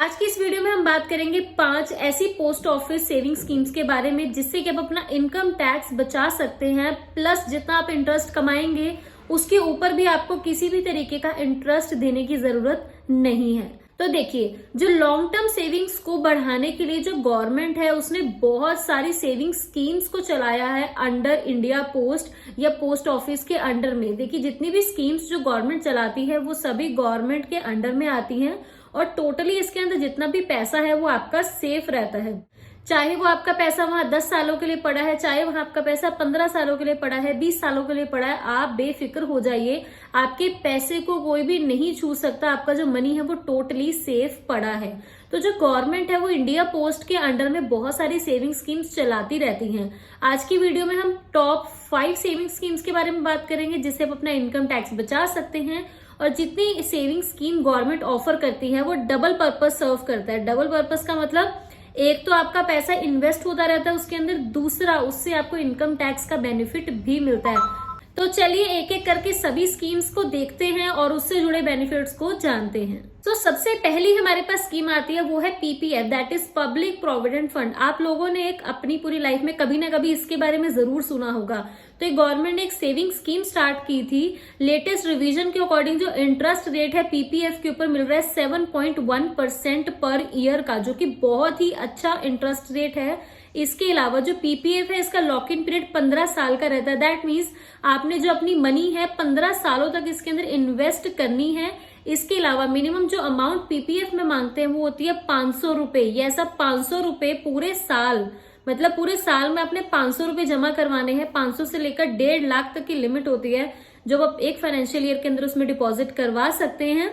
आज की इस वीडियो में हम बात करेंगे 5 ऐसी पोस्ट ऑफिस सेविंग स्कीम्स के बारे में जिससे कि आप अपना इनकम टैक्स बचा सकते हैं, प्लस जितना आप इंटरेस्ट कमाएंगे उसके ऊपर भी आपको किसी भी तरीके का इंटरेस्ट देने की जरूरत नहीं है। तो देखिए, जो लॉन्ग टर्म सेविंग्स को बढ़ाने के लिए जो गवर्नमेंट है उसने बहुत सारी सेविंग स्कीम्स को चलाया है अंडर इंडिया पोस्ट या पोस्ट ऑफिस के अंडर में। देखिए, जितनी भी स्कीम्स जो गवर्नमेंट चलाती है वो सभी गवर्नमेंट के अंडर में आती हैं और टोटली इसके अंदर जितना भी पैसा है वो आपका सेफ रहता है। चाहे वो आपका पैसा वहां 10 सालों के लिए पड़ा है, चाहे वहां आपका पैसा 15 सालों के लिए पड़ा है, 20 सालों के लिए पड़ा है, आप बेफिक्र हो जाइए। आपके पैसे को कोई भी नहीं छू सकता। आपका जो मनी है वो टोटली सेफ पड़ा है। तो जो गवर्नमेंट है वो इंडिया पोस्ट के अंडर में बहुत सारी सेविंग स्कीम्स चलाती रहती हैं। आज की वीडियो में हम टॉप 5 सेविंग स्कीम्स के बारे में बात करेंगे जिससे आप अपना इनकम टैक्स बचा सकते हैं। और जितनी सेविंग स्कीम गवर्नमेंट ऑफर करती है वो डबल पर्पस सर्व करता है। डबल पर्पस का मतलब एक तो आपका पैसा इन्वेस्ट होता रहता है उसके अंदर, दूसरा उससे आपको इनकम टैक्स का बेनिफिट भी मिलता है। तो चलिए एक एक करके सभी स्कीम्स को देखते हैं और उससे जुड़े बेनिफिट्स को जानते हैं। तो सबसे पहली हमारे पास स्कीम आती है वो है PPF, that is public provident fund. आप लोगों ने एक अपनी पूरी लाइफ में कभी ना कभी इसके बारे में जरूर सुना होगा। तो एक गवर्नमेंट ने एक सेविंग स्कीम स्टार्ट की थी। लेटेस्ट रिवीजन के अकॉर्डिंग जो इंटरेस्ट रेट है पीपीएफ के ऊपर मिल रहा है 7.1% पर ईयर का, जो कि बहुत ही अच्छा इंटरेस्ट रेट है। इसके अलावा जो पीपीएफ है इसका लॉक इन पीरियड 15 साल का रहता है। दैट मीन्स आपने जो अपनी मनी है 15 सालों तक इसके अंदर इन्वेस्ट करनी है। इसके अलावा मिनिमम जो अमाउंट पीपीएफ में मांगते हैं वो होती है 500 रुपए। ये सब 500 रुपए पूरे साल, मतलब पूरे साल में आपने 500 रुपए जमा करवाने हैं। 500 से लेकर 1.5 लाख तक की लिमिट होती है जो आप एक फाइनेंशियल ईयर के अंदर उसमें डिपॉजिट करवा सकते हैं।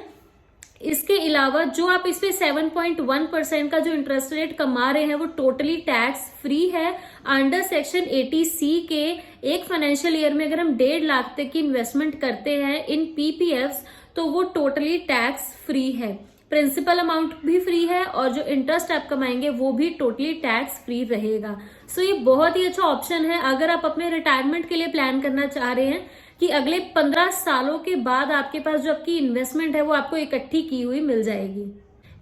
इसके अलावा जो आप इस पे 7.1% का जो इंटरेस्ट रेट कमा रहे हैं वो टोटली टैक्स फ्री है। अंडर सेक्शन 80C के एक फाइनेंशियल ईयर में अगर हम 1.5 लाख तक की इन्वेस्टमेंट करते हैं इन पीपीएफ तो वो टोटली टैक्स फ्री है। प्रिंसिपल अमाउंट भी फ्री है और जो इंटरेस्ट आप कमाएंगे वो भी टोटली टैक्स फ्री रहेगा। सो ये बहुत ही अच्छा ऑप्शन है अगर आप अपने रिटायरमेंट के लिए प्लान करना चाह रहे हैं कि अगले 15 सालों के बाद आपके पास जो आपकी इन्वेस्टमेंट है वो आपको इकट्ठी की हुई मिल जाएगी।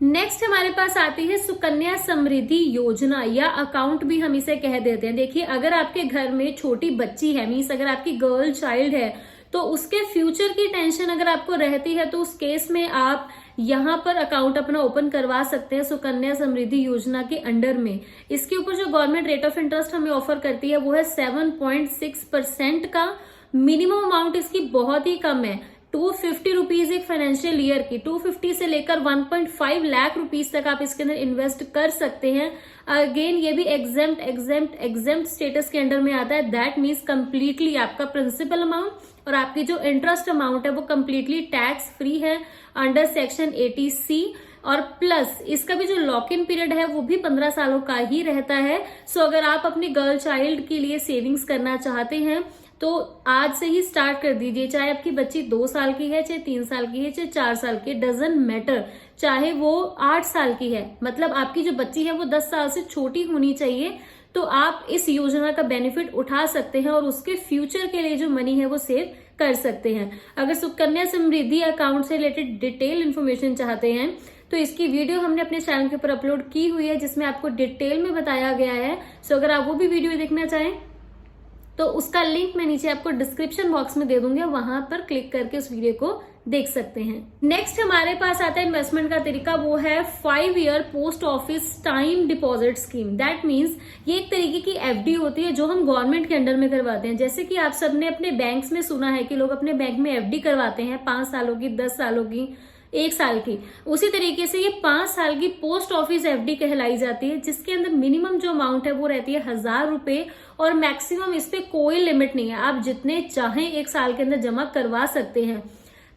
नेक्स्ट हमारे पास आती है सुकन्या समृद्धि योजना या अकाउंट भी हम इसे कह देते हैं। देखिए, अगर आपके घर में छोटी बच्ची है, मीन्स अगर आपकी गर्ल चाइल्ड है, तो उसके फ्यूचर की टेंशन अगर आपको रहती है तो उस केस में आप यहाँ पर अकाउंट अपना ओपन करवा सकते हैं सुकन्या समृद्धि योजना के अंडर में। इसके ऊपर जो गवर्नमेंट रेट ऑफ इंटरेस्ट हमें ऑफर करती है वो है 7.6% का। मिनिमम अमाउंट इसकी बहुत ही कम है, 250 रुपीज एक फाइनेंशियल ईयर की। 250 से लेकर 1.5 लाख रुपीज तक आप इसके अंदर इन्वेस्ट कर सकते हैं। अगेन ये भी एग्जेम्प्ट स्टेटस के अंडर में आता है। दैट मीन्स कंप्लीटली आपका प्रिंसिपल अमाउंट और आपकी जो इंटरेस्ट अमाउंट है वो कंप्लीटली टैक्स फ्री है अंडर सेक्शन 80C। और प्लस इसका भी जो लॉक इन पीरियड है वो भी 15 सालों का ही रहता है। सो अगर आप अपनी गर्ल चाइल्ड के लिए सेविंग्स करना चाहते हैं तो आज से ही स्टार्ट कर दीजिए। चाहे आपकी बच्ची 2 साल की है, चाहे 3 साल की है, चाहे 4 साल की, डजंट मैटर। चाहे वो 8 साल की है, मतलब आपकी जो बच्ची है वो 10 साल से छोटी होनी चाहिए। तो आप इस योजना का बेनिफिट उठा सकते हैं और उसके फ्यूचर के लिए जो मनी है वो सेव कर सकते हैं। अगर सुकन्या समृद्धि अकाउंट से रिलेटेड डिटेल इन्फॉर्मेशन चाहते हैं तो इसकी वीडियो हमने अपने चैनल के ऊपर अपलोड की हुई है जिसमें आपको डिटेल में बताया गया है। सो अगर आप वो भी वीडियो देखना चाहें तो उसका लिंक मैं नीचे आपको डिस्क्रिप्शन बॉक्स में दे दूंगी, वहां पर क्लिक करके उस वीडियो को देख सकते हैं। नेक्स्ट हमारे पास आता है इन्वेस्टमेंट का तरीका, वो है 5 year post office time deposit scheme. That means ये एक तरीके की एफडी होती है जो हम गवर्नमेंट के अंडर में करवाते हैं। जैसे कि आप सबने अपने बैंक्स में सुना है कि लोग अपने बैंक में एफडी करवाते हैं 5 सालों की, 10 सालों की, 1 साल की। उसी तरीके से ये 5 साल की पोस्ट ऑफिस एफडी कहलाई जाती है जिसके अंदर मिनिमम जो अमाउंट है वो रहती है 1000 रुपए और मैक्सिमम इस पे कोई लिमिट नहीं है। आप जितने चाहें 1 साल के अंदर जमा करवा सकते हैं।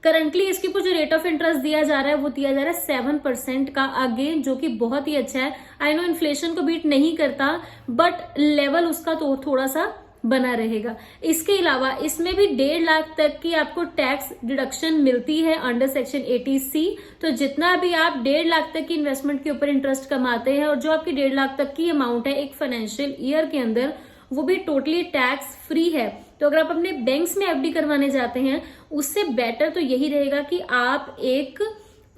करंटली इसके ऊपर जो रेट ऑफ इंटरेस्ट दिया जा रहा है वो दिया जा रहा है 7% का, अगेन जो कि बहुत ही अच्छा है। आई नो इन्फ्लेशन को बीट नहीं करता बट लेवल उसका तो थोड़ा सा बना रहेगा। इसके अलावा इसमें भी 1.5 लाख तक की आपको टैक्स डिडक्शन मिलती है अंडर सेक्शन 80C। तो जितना भी आप 1.5 लाख तक की इन्वेस्टमेंट के ऊपर इंटरेस्ट कमाते हैं और जो आपकी 1.5 लाख तक की अमाउंट है एक फाइनेंशियल ईयर के अंदर, वो भी टोटली टैक्स फ्री है। तो अगर आप अपने बैंक्स में एफडी करवाने जाते हैं उससे बेटर तो यही रहेगा कि आप एक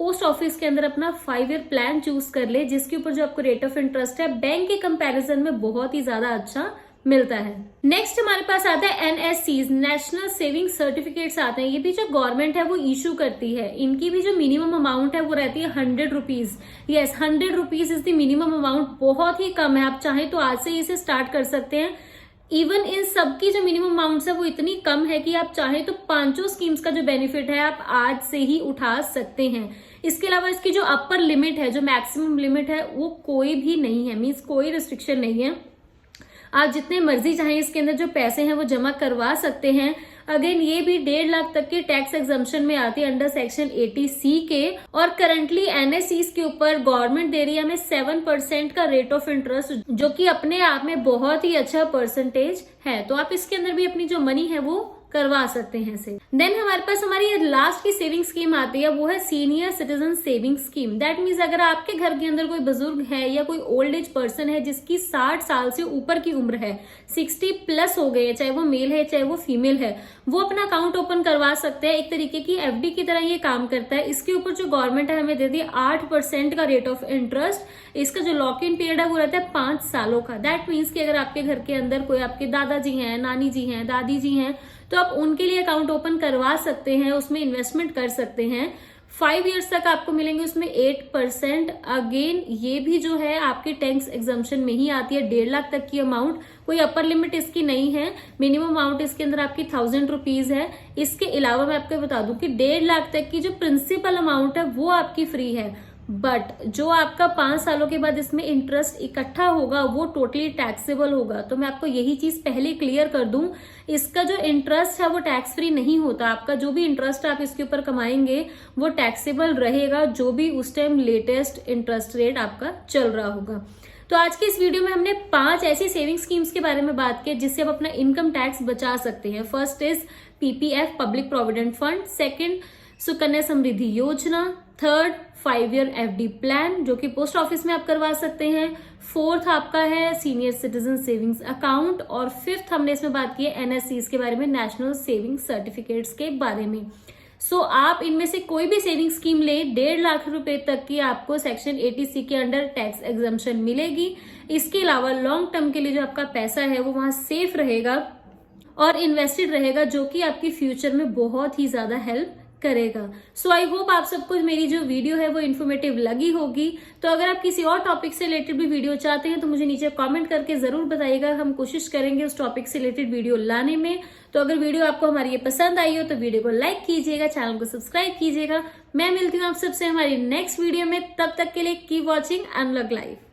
पोस्ट ऑफिस के अंदर अपना 5 ईयर प्लान चूज कर ले, जिसके ऊपर जो आपको रेट ऑफ इंटरेस्ट है बैंक के कंपैरिजन में बहुत ही ज्यादा अच्छा मिलता है। नेक्स्ट हमारे पास आता है एनएससीज, नेशनल सेविंग सर्टिफिकेट्स आते हैं। ये भी जो गवर्नमेंट है वो इशू करती है। इनकी भी जो मिनिमम अमाउंट है वो रहती है 100 rupees. Yes, 100 rupees is the minimum amount. बहुत ही कम है, आप चाहें तो आज से इसे स्टार्ट कर सकते हैं। इवन इन सबकी जो मिनिमम अमाउंट है वो इतनी कम है कि आप चाहें तो 5 स्कीम्स का जो बेनिफिट है आप आज से ही उठा सकते हैं। इसके अलावा इसकी जो अपर लिमिट है, जो मैक्सिमम लिमिट है, वो कोई भी नहीं है, मीन्स कोई रिस्ट्रिक्शन नहीं है। आप जितने मर्जी चाहें इसके अंदर जो पैसे हैं वो जमा करवा सकते हैं। अगेन ये भी 1.5 लाख तक के टैक्स एग्जम्पशन में आती है अंडर सेक्शन 80C के। और करंटली एनएससीज के ऊपर गवर्नमेंट दे रही है हमें 7% का रेट ऑफ इंटरेस्ट, जो कि अपने आप में बहुत ही अच्छा परसेंटेज है। तो आप इसके अंदर भी अपनी जो मनी है वो करवा सकते हैं इसे। देन हमारे पास हमारी लास्ट की सेविंग स्कीम आती है, वो है senior citizen saving scheme. That means अगर आपके घर के अंदर कोई बुजुर्ग है या कोई ओल्ड एज पर्सन है जिसकी 60 साल से ऊपर की उम्र है, 60 प्लस हो गए, चाहे वो मेल है चाहे वो फीमेल है, वो अपना अकाउंट ओपन करवा सकते हैं। एक तरीके की एफडी की तरह ये काम करता है। इसके ऊपर जो गवर्नमेंट है हमें देती है 8% का रेट ऑफ इंटरेस्ट। इसका जो लॉक इन पीरियड है वो रहता है 5 सालों का। दैट मीन्स कि अगर आपके घर के अंदर कोई आपके दादाजी हैं, नानी जी हैं, दादी जी हैं, तो आप उनके लिए अकाउंट ओपन करवा सकते हैं, उसमें इन्वेस्टमेंट कर सकते हैं। 5 इयर्स तक आपको मिलेंगे उसमें 8%। अगेन ये भी जो है आपके टैक्स एग्जम्पशन में ही आती है। 1.5 लाख तक की अमाउंट, कोई अपर लिमिट इसकी नहीं है। मिनिमम अमाउंट इसके अंदर आपकी 1000 रुपीज है। इसके अलावा मैं आपको बता दूं कि 1.5 लाख तक की जो प्रिंसिपल अमाउंट है वो आपकी फ्री है, बट जो आपका 5 सालों के बाद इसमें इंटरेस्ट इकट्ठा होगा वो टोटली टैक्सेबल होगा। तो मैं आपको यही चीज पहले क्लियर कर दूं, इसका जो इंटरेस्ट है वो टैक्स फ्री नहीं होता। आपका जो भी इंटरेस्ट आप इसके ऊपर कमाएंगे वो टैक्सेबल रहेगा, जो भी उस टाइम लेटेस्ट इंटरेस्ट रेट आपका चल रहा होगा। तो आज के इस वीडियो में हमने 5 ऐसी सेविंग स्कीम्स के बारे में बात की जिससे आप अपना इनकम टैक्स बचा सकते हैं। First is PPF, public provident fund. Second, Sukanya Samriddhi Yojana. Third, 5 year FD plan, जो कि पोस्ट ऑफिस में आप करवा सकते हैं। फोर्थ आपका है सीनियर सिटीजन सेविंग्स अकाउंट। और फिफ्थ हमने इसमें बात की है एनएससीज के बारे में, नेशनल सेविंग सर्टिफिकेट्स के बारे में। सो आप इनमें से कोई भी सेविंग स्कीम ले, 1.5 लाख रुपए तक की आपको सेक्शन 80C के अंडर टैक्स एग्जम्पशन मिलेगी। इसके अलावा लॉन्ग टर्म के लिए जो आपका पैसा है वो वहां सेफ रहेगा और इन्वेस्टेड रहेगा, जो कि आपकी फ्यूचर में बहुत ही ज्यादा हेल्प करेगा। सो आई होप आप सबको मेरी जो वीडियो है वो इन्फॉर्मेटिव लगी होगी। तो अगर आप किसी और टॉपिक से रिलेटेड भी वीडियो चाहते हैं तो मुझे नीचे कमेंट करके जरूर बताइएगा। हम कोशिश करेंगे उस टॉपिक से रिलेटेड वीडियो लाने में। तो अगर वीडियो आपको हमारी ये पसंद आई हो तो वीडियो को लाइक कीजिएगा, चैनल को सब्सक्राइब कीजिएगा। मैं मिलती हूँ आप सबसे हमारी नेक्स्ट वीडियो में। तब तक के लिए कीप वॉचिंग अनलॉक लाइफ।